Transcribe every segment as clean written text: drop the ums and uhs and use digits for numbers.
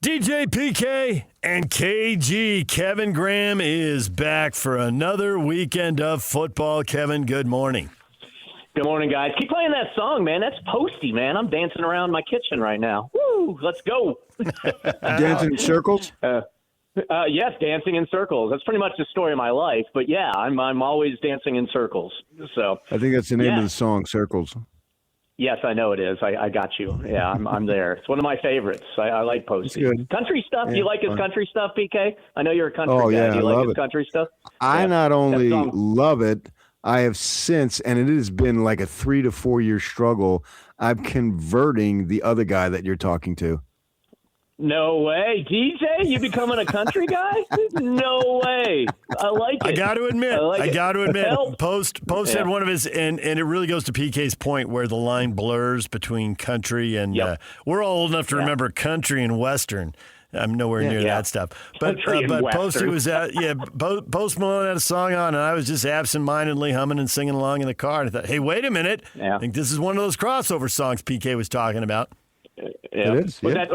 DJ PK and KG. Kevin Graham is back for another weekend of football. Kevin, good morning. Good morning, guys. Keep playing that song, man. That's Posty, man. I'm dancing around my kitchen right now. Woo! Let's go. Dancing in circles? Yes, dancing in circles. That's pretty much the story of my life. But yeah, I'm always dancing in circles. So I think that's the name of the song, Circles. yes, I know it is. I got you. Yeah, I'm there. It's one of my favorites. I like Posty. Good. Country stuff. Yeah, Do you like his fun. country stuff, PK? I know you're a country Oh, guy. yeah, Do you I like love his it. country stuff? I Yeah. not only That song- love it, I have since, and it has been like a 3 to 4 year struggle, I'm converting the other guy that you're talking to. No way. DJ, you becoming a country guy? No way. I like it. I got to admit, Help. Post Yeah. had one of his, and it really goes to PK's point where the line blurs between country and Yep. we're all old enough to remember country and Western. I'm nowhere near Yeah. that stuff. But Country and Posty Western. was Post Malone had a song on, and I was just absentmindedly humming and singing along in the car. And I thought, hey, wait a minute. Yeah. I think this is one of those crossover songs PK was talking about. Yeah. It is, Was yeah.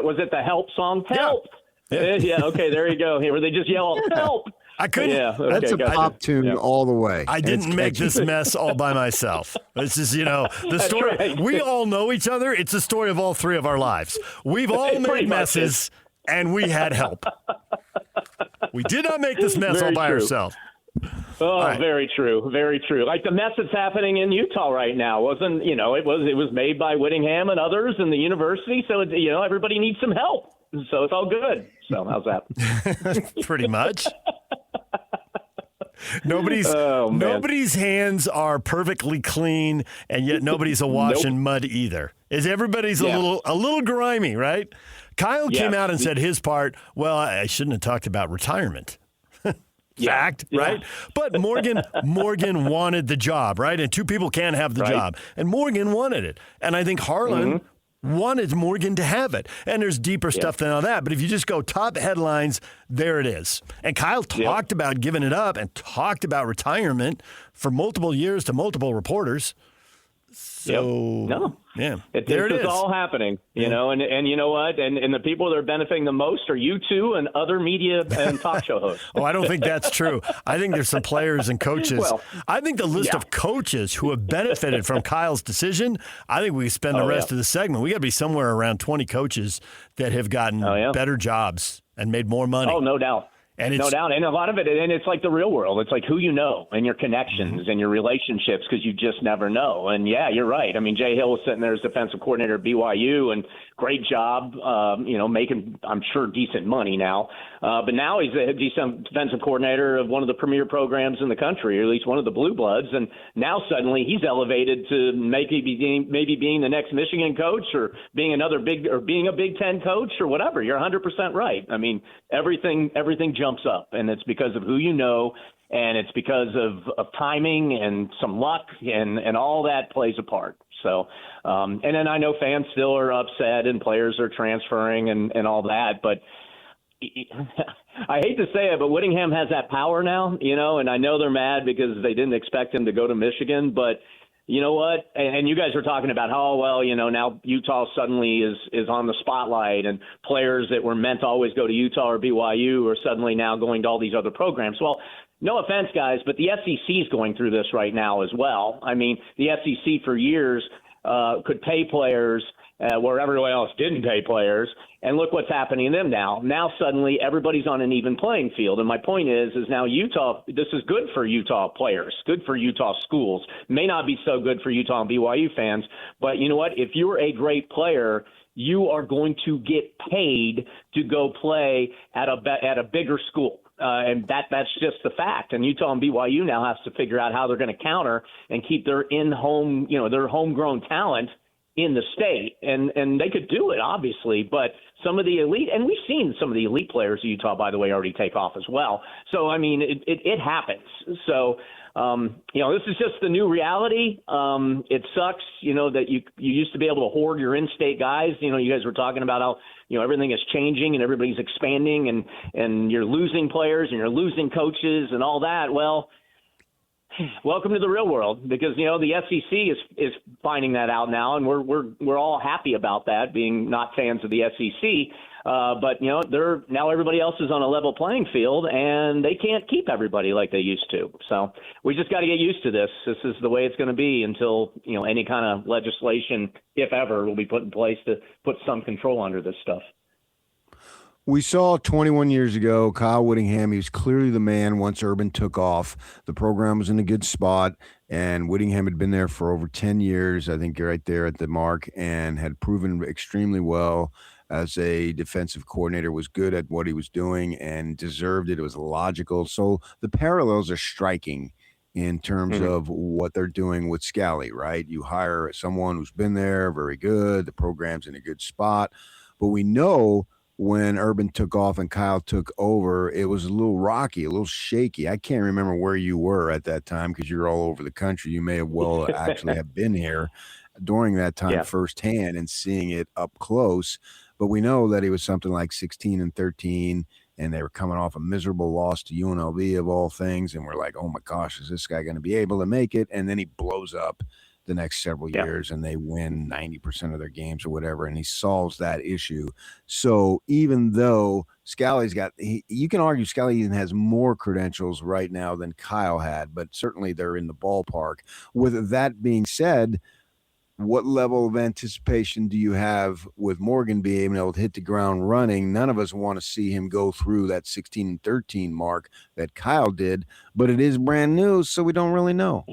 was it the help song? Yeah. Help. Yeah. Okay. There you go. Here, where they just yell help. I couldn't. Yeah. Okay, That's a gotcha. pop tune Yeah. all the way. I And it's didn't make catchy. this mess all by myself. This is, the story. right. We all know each other. It's the story of all three of our lives. We've all It pretty made much messes, and we had help. We did not make this mess all Very by true. ourselves. Oh, right. very true. Very true. Like the mess that's happening in Utah right now wasn't, it was made by Whittingham and others in the university. So, everybody needs some help. So it's all good. So how's that? Pretty much. Nobody's Oh, man. nobody's hands are perfectly clean, and yet nobody's awash in mud either. Is everybody's Yeah. a little grimy, right? Kyle Yes. came out and said his part. Well, I shouldn't have talked about retirement. Fact, Yeah. right? But Morgan wanted the job, right? And two people can't have the Right. job, and Morgan wanted it. And I think Harlan wanted Morgan to have it. And there's deeper stuff than all that. But if you just go top headlines, there it is. And Kyle talked about giving it up and talked about retirement for multiple years to multiple reporters. So, No. yeah, It's there it is. all happening, and you know what? And the people that are benefiting the most are you two and other media and talk show hosts. Oh, I don't think that's true. I think there's some players and coaches. Well, I think the list of coaches who have benefited from Kyle's decision, I think we spend the rest of the segment. We got to be somewhere around 20 coaches that have gotten better jobs and made more money. Oh, no doubt. And it's, No doubt. And a lot of it, and it's like the real world. It's like who you know and your connections and your relationships because you just never know. And, yeah, you're right. I mean, Jay Hill was sitting there as defensive coordinator at BYU, and great job, making, I'm sure, decent money now. But now he's a decent defensive coordinator of one of the premier programs in the country, or at least one of the Blue Bloods. And now suddenly he's elevated to maybe being the next Michigan coach or being being a Big Ten coach or whatever. You're 100% right. I mean, everything jumps up, and it's because of who you know, and it's because of timing and some luck, and all that plays a part. So, and then I know fans still are upset and players are transferring and all that, but I hate to say it, but Whittingham has that power now, and I know they're mad because they didn't expect him to go to Michigan, but you know what? And you guys were talking about how, now Utah suddenly is on the spotlight, and players that were meant to always go to Utah or BYU are suddenly now going to all these other programs. Well, no offense, guys, but the SEC is going through this right now as well. I mean, the SEC for years could pay players where everyone else didn't pay players. And look what's happening to them now. Now suddenly everybody's on an even playing field. And my point is now Utah, this is good for Utah players, good for Utah schools. May not be so good for Utah and BYU fans, but you know what? If you're a great player, you are going to get paid to go play at a bigger school. And that's just the fact. And Utah and BYU now has to figure out how they're going to counter and keep their in-home, their homegrown talent in the state. And they could do it, obviously, but some of the elite, and we've seen some of the elite players of Utah, by the way, already take off as well. So, I mean, it happens. So, this is just the new reality. It sucks, that you used to be able to hoard your in-state guys. You guys were talking about how, everything is changing and everybody's expanding and you're losing players and you're losing coaches and all that. Well, welcome to the real world, because the SEC is finding that out now, and we're all happy about that, being not fans of the SEC. But now everybody else is on a level playing field, and they can't keep everybody like they used to. So we just got to get used to this. This is the way it's going to be until any kind of legislation, if ever, will be put in place to put some control under this stuff. We saw 21 years ago, Kyle Whittingham. He was clearly the man once Urban took off. The program was in a good spot, and Whittingham had been there for over 10 years, I think right there at the mark, and had proven extremely well as a defensive coordinator, was good at what he was doing and deserved it. It was logical. So the parallels are striking in terms of what they're doing with Scally, right? You hire someone who's been there, very good. The program's in a good spot. But we know when Urban took off and Kyle took over, it was a little rocky, a little shaky. I can't remember where you were at that time because you're all over the country. You may have well actually have been here during that time firsthand and seeing it up close. But we know that he was something like 16-13, and they were coming off a miserable loss to UNLV of all things. And we're like, oh my gosh, is this guy going to be able to make it? And then he blows up the next several years and they win 90% of their games or whatever. And he solves that issue. So even though Scally's you can argue Scally even has more credentials right now than Kyle had, but certainly they're in the ballpark. With that being said, what level of anticipation do you have with Morgan being able to hit the ground running? None of us want to see him go through that 16-13 mark that Kyle did, but it is brand new, so we don't really know.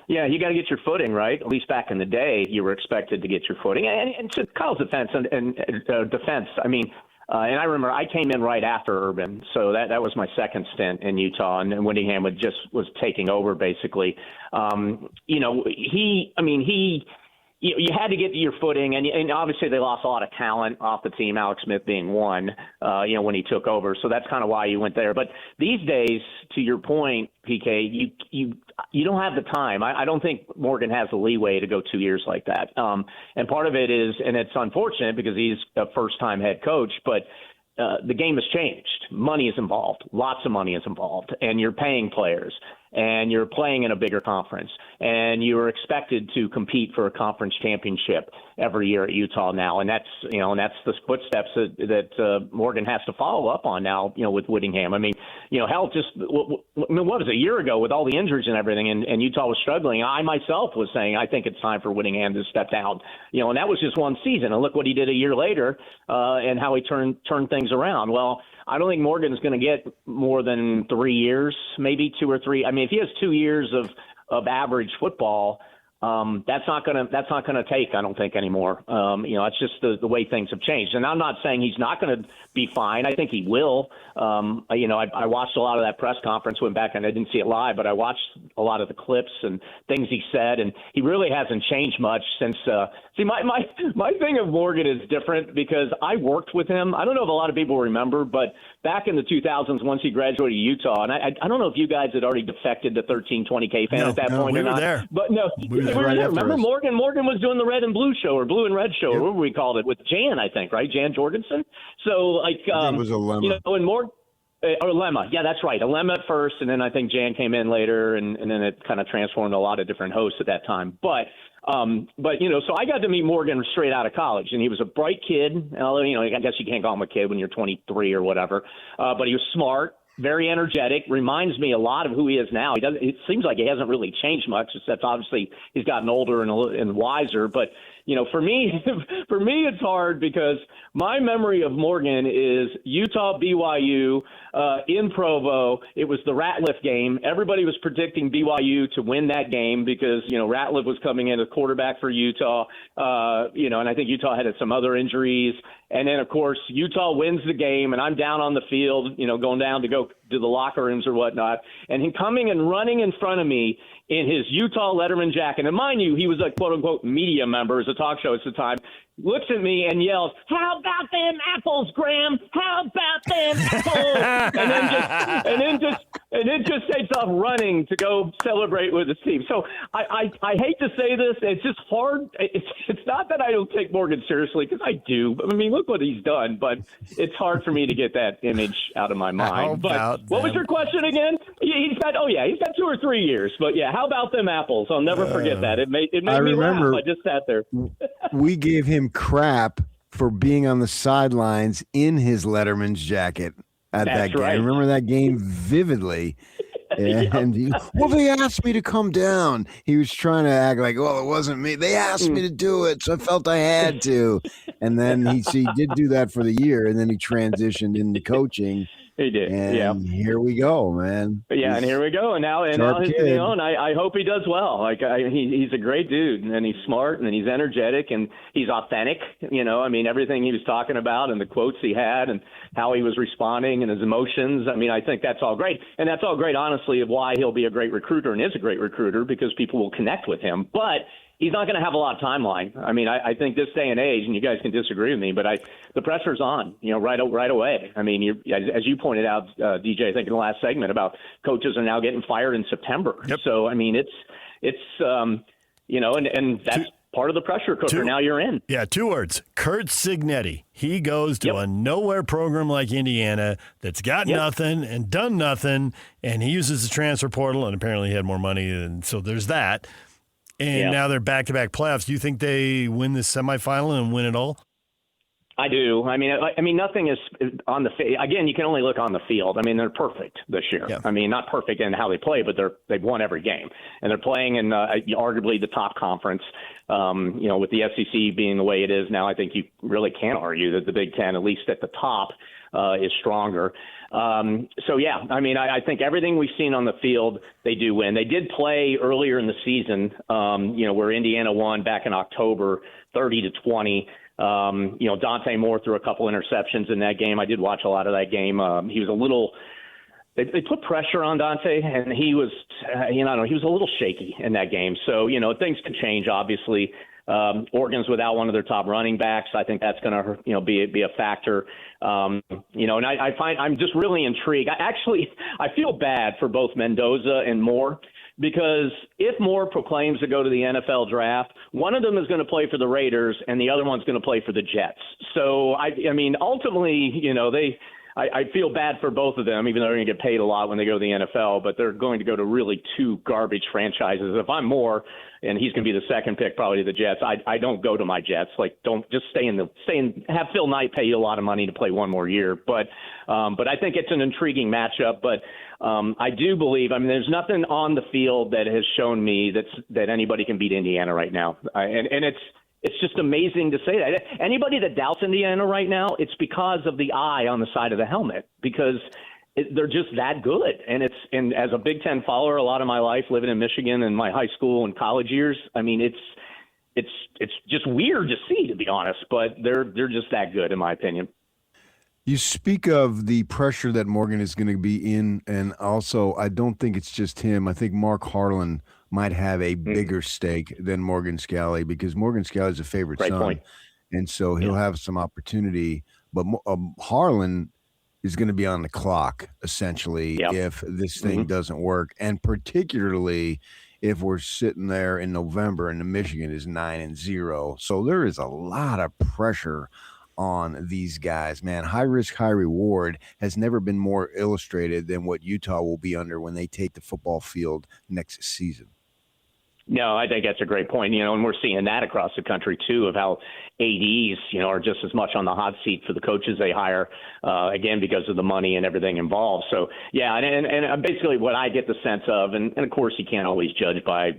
Yeah, you got to get your footing, right? At least back in the day, you were expected to get your footing. And to Kyle's defense, and I remember I came in right after Urban, so that was my second stint in Utah, and Whittingham was taking over basically. You had to get your footing, and obviously they lost a lot of talent off the team, Alex Smith being one, when he took over. So that's kind of why you went there. But these days, to your point, PK, you don't have the time. I don't think Morgan has the leeway to go 2 years like that. And part of it is, and it's unfortunate because he's a first-time head coach, but the game has changed. Money is involved. Lots of money is involved. And you're paying players. And you're playing in a bigger conference, and you are expected to compete for a conference championship every year at Utah now, and that's the footsteps that Morgan has to follow up on now, with Whittingham. Hell, just what was it, a year ago with all the injuries and everything, and Utah was struggling. I myself was saying I think it's time for Whittingham to step down, and that was just one season, and look what he did a year later, and how he turned things around. Well, I don't think Morgan's going to get more than 3 years, maybe 2 or 3. If he has 2 years of average football, that's not gonna take, I don't think, anymore. It's just the way things have changed. And I'm not saying he's not going to be fine. I think he will. I watched a lot of that press conference, went back and I didn't see it live, but I watched a lot of the clips and things he said, and he really hasn't changed much since. My thing of Morgan is different because I worked with him. I don't know if a lot of people remember, but back in the 2000s, once he graduated Utah, and I don't know if you guys had already defected to 1320K fan at that point we or were not. there. But no, we were there. Remember Morgan? Morgan was doing the red and blue show or blue and red show, or whatever we called it, with Jan, I think, right? Jan Jorgensen. So it was a lemma. And Morgan. Or Lemma, yeah, that's right. Lemma at first, and then I think Jan came in later, and then it kind of transformed a lot of different hosts at that time. But so I got to meet Morgan straight out of college, and he was a bright kid. I guess you can't call him a kid when you're 23 or whatever, but he was smart, very energetic. Reminds me a lot of who he is now. It seems like he hasn't really changed much, except obviously he's gotten older and wiser. But for me, it's hard because my memory of Morgan is Utah BYU in Provo. It was the Ratliff game. Everybody was predicting BYU to win that game because Ratliff was coming in as quarterback for Utah. And I think Utah had some other injuries. And then, of course, Utah wins the game, and I'm down on the field, going down to go to the locker rooms or whatnot, and him coming and running in front of me in his Utah Letterman jacket. And mind you, he was a quote-unquote media member as a talk show at the time. Looks at me and yells, "How about them apples, Graham? How about them apples?" and then just takes off running to go celebrate with his team. So I hate to say this. It's just hard. It's not that I don't take Morgan seriously, because I do. Look what he's done. But it's hard for me to get that image out of my mind. But what was your question again? He's got 2 or 3 years. But yeah, how about them apples? I'll never forget that. It made me laugh. I just sat there. We gave him crap for being on the sidelines in his Letterman's jacket at that game. Right. I remember that game vividly. And they asked me to come down. He was trying to act like, well, it wasn't me. They asked me to do it, so I felt I had to. And then he did do that for the year, and then he transitioned into coaching. He did. And here we go, man. Yeah, and here we go. And now he's on. I hope he does well. Like he's a great dude, and he's smart, and he's energetic, and he's authentic. I mean, everything he was talking about, and the quotes he had, and how he was responding, and his emotions. I mean, I think that's all great, and that's all great, honestly, of why he'll be a great recruiter and is a great recruiter, because people will connect with him. But he's not going to have a lot of timeline. I mean, I think this day and age, and you guys can disagree with me, but the pressure's on, right away. I mean, as you pointed out, DJ, I think in the last segment, about coaches are now getting fired in September. Yep. So, I mean, it's and that's part of the pressure cooker now you're in. Yeah, 2 words. Curt Cignetti. He goes to a nowhere program like Indiana that's got nothing and done nothing, and he uses the transfer portal, and apparently he had more money, and so there's that. And now they're back-to-back playoffs. Do you think they win the semifinal and win it all? I do. I mean, nothing is on the – again, you can only look on the field. I mean, they're perfect this year. Yeah. I mean, not perfect in how they play, but they've won every game. And they're playing in arguably the top conference. With the SEC being the way it is now, I think you really can't argue that the Big Ten, at least at the top, is stronger. I mean, I think everything we've seen on the field, they do win. They did play earlier in the season, where Indiana won back in October, 30-20. Dante Moore threw a couple interceptions in that game. I did watch a lot of that game. He was a little – they put pressure on Dante, and he was he was a little shaky in that game. So, things could change, obviously. Oregon's without one of their top running backs. I think that's going to, be a factor. And I find I'm just really intrigued. I feel bad for both Mendoza and Moore, because if Moore proclaims to go to the NFL draft, one of them is going to play for the Raiders and the other one's going to play for the Jets. So, I mean, ultimately, I feel bad for both of them, even though they're going to get paid a lot when they go to the NFL, but they're going to go to really 2 garbage franchises. If I'm Moore, and he's going to be the second pick probably to the Jets, I don't go to my Jets. Like, don't just stay in have Phil Knight pay you a lot of money to play one more year. But I think it's an intriguing matchup. But I do believe, there's nothing on the field that has shown me that anybody can beat Indiana right now. And it's just amazing to say that. Anybody that doubts Indiana right now, it's because of the eye on the side of the helmet, because they're just that good. And as a Big Ten follower a lot of my life, living in Michigan in my high school and college years, I mean, it's just weird to see, to be honest, but they're just that good, in my opinion. You speak of the pressure that Morgan is going to be in, and also I don't think it's just him. I think Mark Harlan might have a bigger stake than Morgan Scalley, because Morgan Scalley is a favorite Great son, point. and so he'll have some opportunity. But Harlan is going to be on the clock, essentially, if this thing doesn't work, and particularly if we're sitting there in November and the Michigan is 9-0. So there is a lot of pressure on these guys, man. High risk, high reward has never been more illustrated than what Utah will be under when they take the football field next season. No, I think that's a great point. And we're seeing that across the country too, of how ADs, are just as much on the hot seat for the coaches they hire, again, because of the money and everything involved. So, yeah, and basically what I get the sense of, and of course you can't always judge by,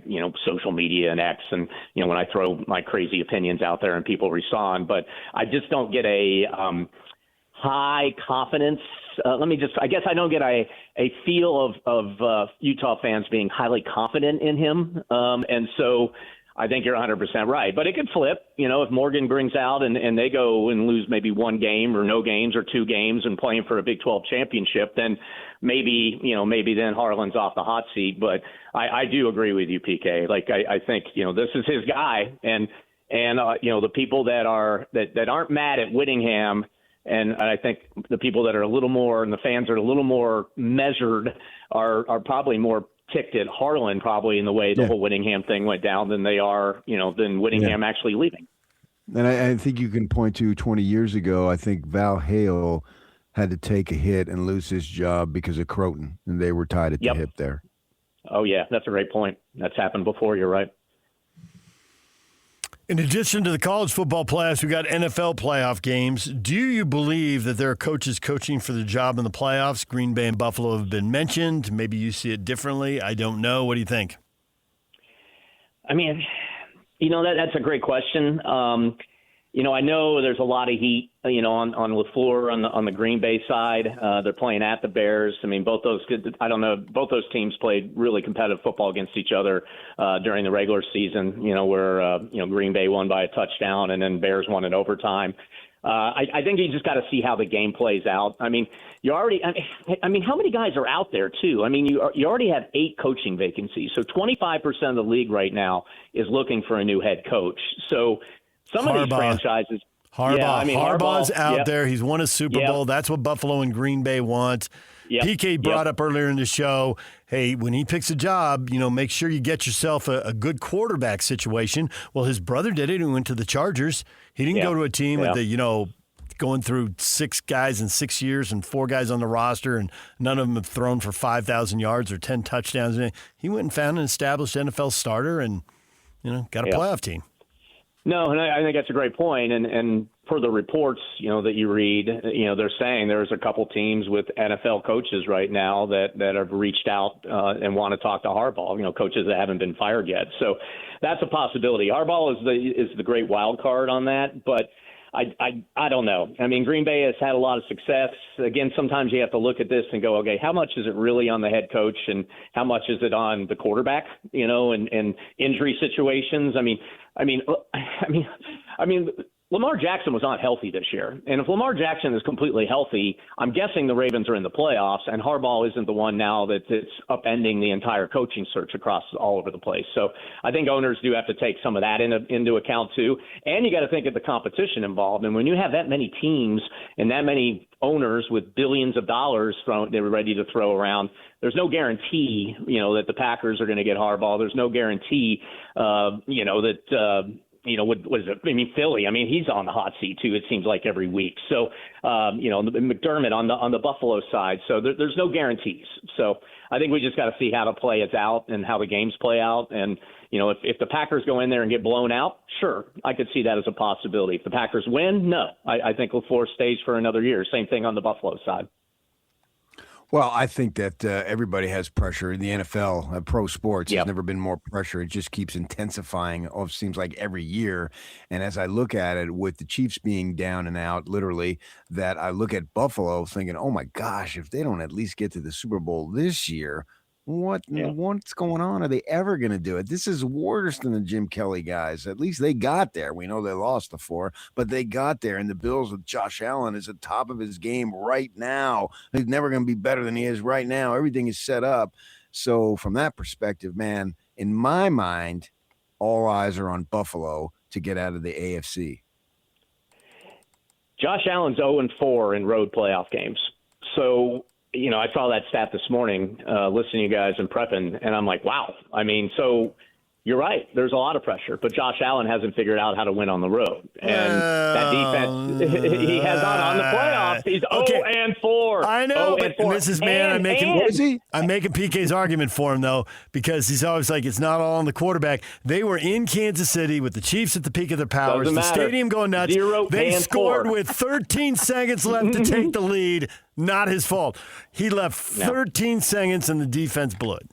social media and X, and, when I throw my crazy opinions out there and people respond, but I just don't get a high confidence. I guess I don't get a feel of Utah fans being highly confident in him. And so I think you're 100% right. But it could flip, if Morgan brings out and they go and lose maybe 1 game or no games or 2 games and playing for a Big 12 championship, then maybe then Harlan's off the hot seat. But I do agree with you, PK. Like, I think, this is his guy. And the people that aren't mad at Whittingham, and I think the people that are a little more, and the fans are a little more measured, are probably more ticked at Harlan, probably, in the way the whole Whittingham thing went down, than they are, than Whittingham actually leaving. And I think you can point to 20 years ago, I think Val Hale had to take a hit and lose his job because of Croton, and they were tied at the hip there. Oh, yeah, that's a great point. That's happened before, you're right. In addition to the college football playoffs, we got NFL playoff games. Do you believe that there are coaches coaching for the job in the playoffs? Green Bay and Buffalo have been mentioned. Maybe you see it differently. I don't know. What do you think? I mean, that's a great question. I know there's a lot of heat, on LaFleur on the Green Bay side. They're playing at the Bears. I mean, both those teams played really competitive football against each other during the regular season, where Green Bay won by a touchdown and then Bears won in overtime. I think you just got to see how the game plays out. I mean, how many guys are out there too? I mean, you already have 8 coaching vacancies. So 25% of the league right now is looking for a new head coach. So some of these franchises. Harbaugh's out there. He's won a Super Bowl. That's what Buffalo and Green Bay want. PK brought up earlier in the show, hey, when he picks a job, make sure you get yourself a good quarterback situation. Well, his brother did it. He went to the Chargers. He didn't go to a team with going through 6 guys in 6 years and 4 guys on the roster, and none of them have thrown for 5,000 yards or 10 touchdowns. He went and found an established NFL starter and, got a playoff team. No, and I think that's a great point. And for the reports, that you read, they're saying there's a couple teams with NFL coaches right now that have reached out and want to talk to Harbaugh, coaches that haven't been fired yet. So that's a possibility. Harbaugh is the great wild card on that, but I don't know. I mean, Green Bay has had a lot of success. Again, sometimes you have to look at this and go, okay, how much is it really on the head coach and how much is it on the quarterback, and injury situations? I mean, Lamar Jackson was not healthy this year. And if Lamar Jackson is completely healthy, I'm guessing the Ravens are in the playoffs, and Harbaugh isn't the one now that's upending the entire coaching search across all over the place. So I think owners do have to take some of that into account too. And you got to think of the competition involved. And when you have that many teams and that many owners with billions of dollars they're ready to throw around, there's no guarantee, that the Packers are going to get Harbaugh. There's no guarantee, Philly. I mean, he's on the hot seat too. It seems like every week. So, McDermott on the Buffalo side. So there's no guarantees. So I think we just got to see how to play it out and how the games play out. And if the Packers go in there and get blown out, sure, I could see that as a possibility. If the Packers win, no, I think LaFleur stays for another year. Same thing on the Buffalo side. Well, I think that everybody has pressure in the NFL. Pro sports has never been more pressure. It just keeps intensifying. It seems like every year. And as I look at it, with the Chiefs being down and out, literally, that I look at Buffalo thinking, oh my gosh, if they don't at least get to the Super Bowl this year, what's going on? Are they ever going to do it? This is worse than the Jim Kelly guys. At least they got there. We know they lost the 4, but they got there. And the Bills with Josh Allen is at the top of his game right now. He's never going to be better than he is right now. Everything is set up. So from that perspective, man, in my mind, all eyes are on Buffalo to get out of the AFC. Josh Allen's 0-4 in road playoff games. So I saw that stat this morning, listening to you guys and prepping, and I'm like, wow. I mean, so you're right. There's a lot of pressure, but Josh Allen hasn't figured out how to win on the road. And that defense, he has not on the playoffs. He's 0-4. I know, but I'm making PK's argument for him, though, because he's always like, it's not all on the quarterback. They were in Kansas City with the Chiefs at the peak of their powers. The stadium going nuts. They scored with 13 seconds left to take the lead. Not his fault. He left 13 seconds and the defense blew it.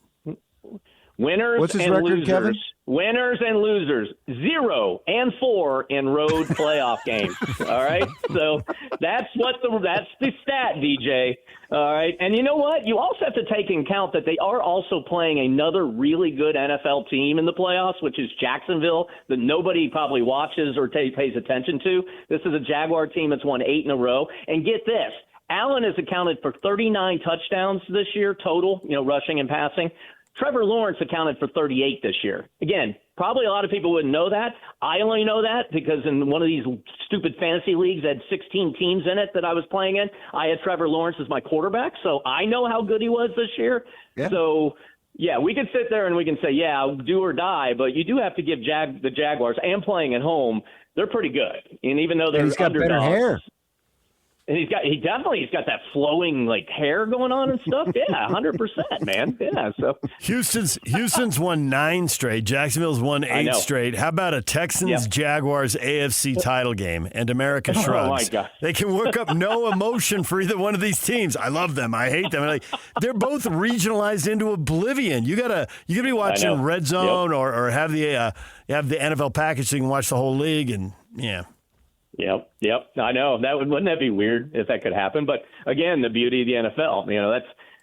Winners What's his and record, losers. Kevin? Winners and losers. 0-4 in road playoff games. All right. So that's the stat, DJ. All right. And you know what? You also have to take into account that they are also playing another really good NFL team in the playoffs, which is Jacksonville, that nobody probably watches or pays attention to. This is a Jaguar team that's won 8 in a row. And get this. Allen has accounted for 39 touchdowns this year total, rushing and passing. Trevor Lawrence accounted for 38 this year. Again, probably a lot of people wouldn't know that. I only know that because in one of these stupid fantasy leagues that had 16 teams in it that I was playing in, I had Trevor Lawrence as my quarterback, so I know how good he was this year. Yeah. So, yeah, we could sit there and we can say, do or die, but you do have to give the Jaguars, and playing at home, they're pretty good. And even though they're he's got underdogs, better hair. And he's got that flowing like hair going on and stuff. Yeah, 100%, man. Yeah. So Houston's won 9 straight. Jacksonville's won 8 straight. How about a Texans Jaguars AFC title game? And America shrugs. Oh my God. They can work up no emotion for either one of these teams. I love them. I hate them. Like, they're both regionalized into oblivion. You gotta be watching Red Zone or have the NFL package so you can watch the whole league and yeah. Yep. I know wouldn't that be weird if that could happen? But again, the beauty of the NFL,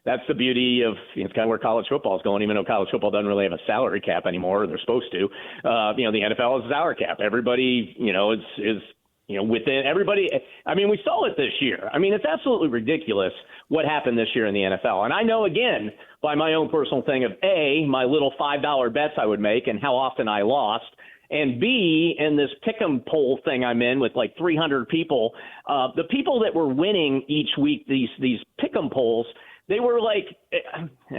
that's the beauty of it's kind of where college football is going. Even though college football doesn't really have a salary cap anymore, or they're supposed to. The NFL has a salary cap. Everybody, is within everybody. I mean, we saw it this year. I mean, it's absolutely ridiculous what happened this year in the NFL. And I know, again, by my own personal thing of A, my little $5 bets I would make and how often I lost. And B, in this pick'em poll thing I'm in with like 300 people, the people that were winning each week, these pick'em polls, they were like,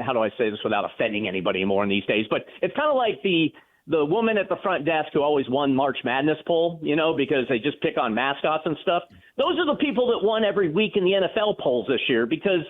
how do I say this without offending anybody more in these days? But it's kind of like the woman at the front desk who always won March Madness poll, because they just pick on mascots and stuff. Those are the people that won every week in the NFL polls this year because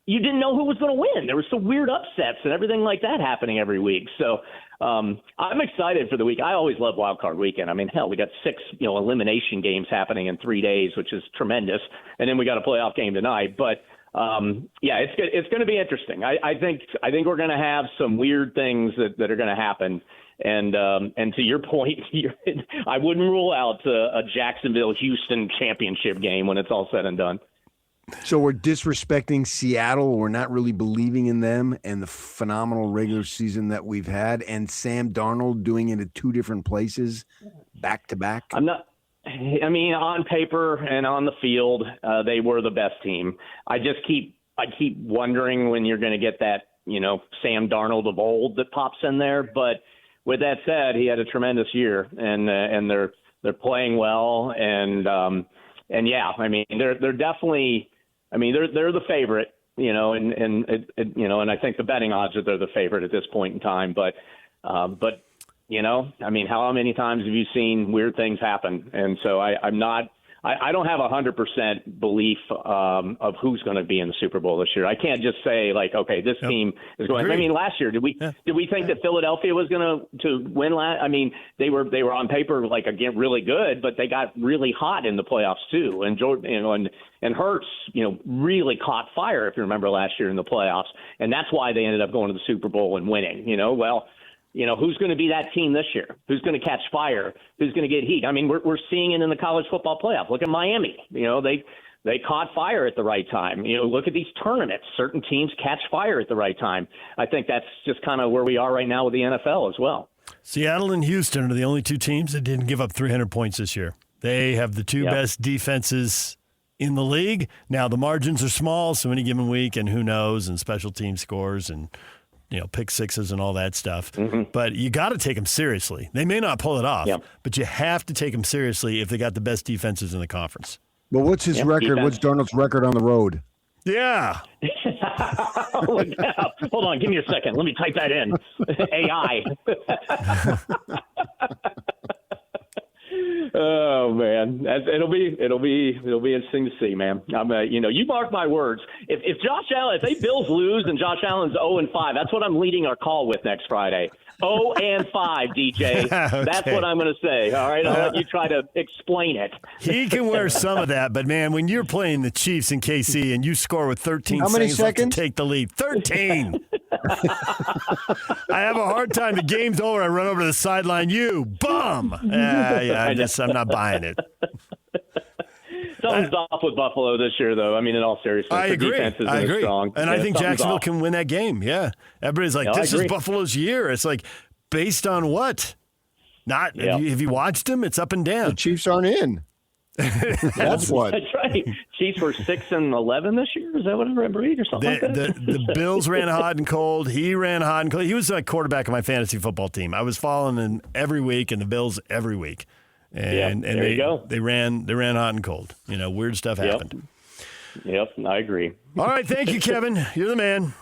you didn't know who was going to win. There were some weird upsets and everything like that happening every week. So I'm excited for the week. I always love Wild Card Weekend. I mean, hell, we got 6 elimination games happening in 3 days, which is tremendous. And then we got a playoff game tonight. But it's going to be interesting. I think we're going to have some weird things that are going to happen. And to your point, I wouldn't rule out a Jacksonville-Houston championship game when it's all said and done. So we're disrespecting Seattle. We're not really believing in them and the phenomenal regular season that we've had. And Sam Darnold doing it at 2 different places back to back. On paper and on the field, they were the best team. I keep wondering when you're going to get that, Sam Darnold of old that pops in there. But with that said, he had a tremendous year and they're playing well. And yeah, I mean, they're definitely, they're the favorite, and I think the betting odds are they're the favorite at this point in time. But how many times have you seen weird things happen? And so I don't have 100% belief of who's going to be in the Super Bowl this year. I can't just say like, okay, this team is going. Agreed. I mean, last year did we think that Philadelphia was going to win? They were on paper like again really good, but they got really hot in the playoffs too. And Jordan, and Hurts, really caught fire if you remember last year in the playoffs, and that's why they ended up going to the Super Bowl and winning. Who's going to be that team this year? Who's going to catch fire? Who's going to get heat? I mean, we're seeing it in the college football playoff. Look at Miami. They caught fire at the right time. Look at these tournaments. Certain teams catch fire at the right time. I think that's just kind of where we are right now with the NFL as well. Seattle and Houston are the only 2 teams that didn't give up 300 points this year. They have the 2 best defenses in the league. Now, the margins are small, so any given week, and who knows, and special team scores and pick sixes and all that stuff. Mm-hmm. But you got to take them seriously. They may not pull it off, but you have to take them seriously if they got the best defenses in the conference. Well, what's his record? Defense. What's Darnold's record on the road? Yeah. Hold on. Give me a second. Let me type that in. AI. Oh man, it'll be interesting to see, man. You mark my words. If Josh Allen, if they Bills lose and Josh Allen's 0-5, that's what I'm leading our call with next Friday. 0-5, DJ. Okay. That's what I'm going to say. All right, I'll let you try to explain it. He can wear some of that, but man, when you're playing the Chiefs in KC and you score with 13 seconds left to take the lead, 13. I have a hard time. The game's over. I run over to the sideline. You bum. I'm not buying it. Something's off with Buffalo this year, though. I mean, in all seriousness, I agree. Defense is strong. And I think Jacksonville can win that game. Yeah, everybody's like, "This is Buffalo's year." It's like, based on what? Not have you watched them? It's up and down. The Chiefs aren't in. That's what. That's right. Chiefs were 6-11 this year. Is that what I remember or something like that? The Bills ran hot and cold. He ran hot and cold. He was a quarterback of my fantasy football team. I was following him every week, and the Bills every week. And there you go. They ran hot and cold. Weird stuff happened. Yep, I agree. All right, thank you, Kevin. You're the man.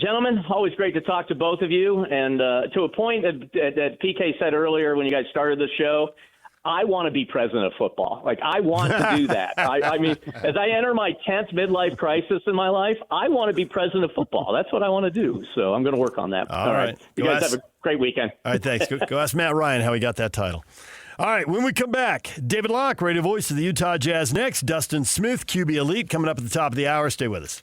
Gentlemen, always great to talk to both of you. And to a point that PK said earlier when you guys started the show, I want to be president of football. Like, I want to do that. I mean, as I enter my 10th midlife crisis in my life, I want to be president of football. That's what I want to do. So I'm going to work on that. All right. You guys have a great weekend. All right, thanks. Go ask Matt Ryan how he got that title. All right, when we come back, David Locke, radio voice of the Utah Jazz next. Dustin Smith, QB Elite, coming up at the top of the hour. Stay with us.